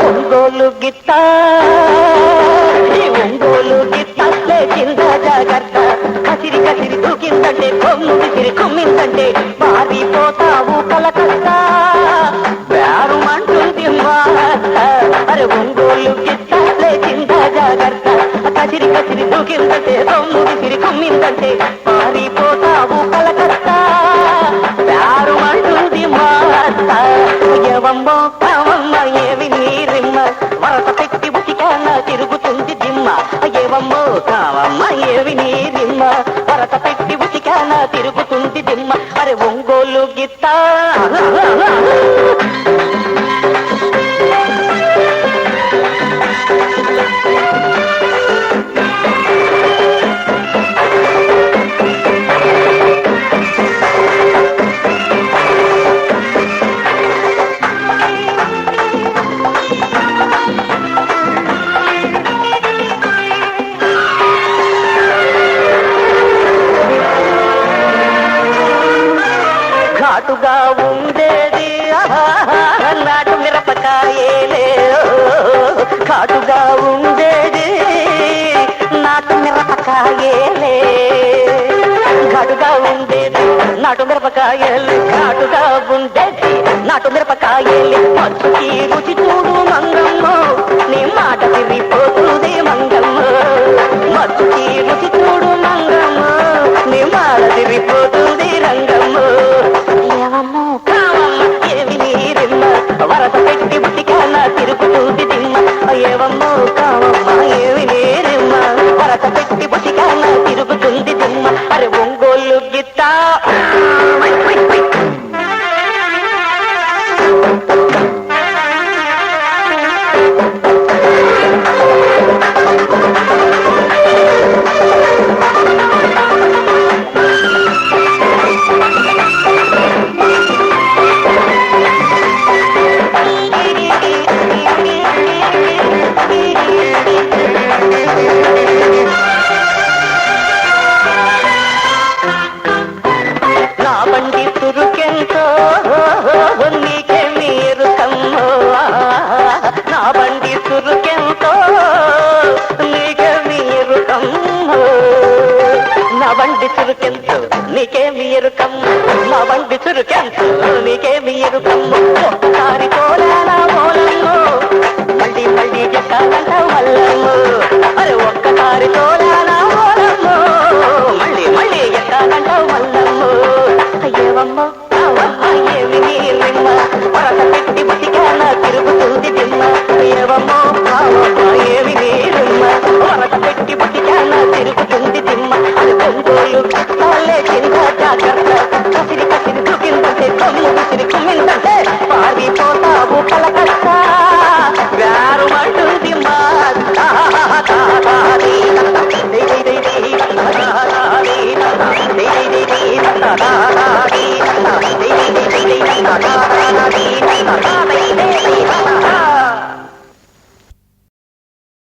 ఒంగోలు గిత్త ఒంగోలు గిత్తే చింద జాగ్రత్త కసిరి కసిరి దూకిందంటే కొమ్ము విసిరి కుమ్మిందంటే పారిపోతావు కలకత్తా బేరుమంటుంది మాట అరే ఒంగోలు గిత్తే చింద జాగ్రత్త కసిరి కసిరి దూకిందంటే కొమ్ము విసిరి కుమ్మిందంటే పారిపోతావు కలకత్తా బేరుమంటుంది మాట ఎవమ్మో కావమ్మ ఏవి నీరిమ్మ వరస పెట్టి ఉచికాన తిరుగుతుంది దిమ్మ ఏవమ్మో కావమ్మ ఏవి నీరిమ్మ వరస పెట్టి ఉచికాన తిరుగుతుంది దిమ్మ అరే ఒంగోలు గిత్త ఘాటుగా ఉండేది నాటు మిరపకాయలే ఘాటుగా ఉండేది నాటు మిరపకాయలే ఘాటుగా ఉండేది నాటు మిరపకాయలు ఘాటుగా ఉండేది నాటు మిరపకాయలే మచ్చుకి రుచి చూడు మంగమ్మ నీ మాట తిరిగిపోతుంది మంగమ్మ మచ్చుకి రుచి చూడు మంగమ్మ నీ మాట తిరిగిపోతుంది రంగమ్మ ఏవమ్మో కావమ్మ ఏమి నీరిమ్మ వరస పెట్టి బుట్టికాన తిరుగుతుంది దిమ్మ ఏవమ్మో కావమ్మ ఏమి నీరిమ్మ వరస పెట్టి బుట్టికాన తిరుగుతుంది దిమ్మ అరే ఒంగోలు గిత్త నా బండి తురుకెంతో నీకే మీరు కమ్మో నా బండి తురుకెంతో నీకే మీరు కమ్మో నా బండి చురుకెంతో నీకే మీరు కమ్ము నా బండి చురుకెంతో నీకే మీరు కమ్ము ఒకసారి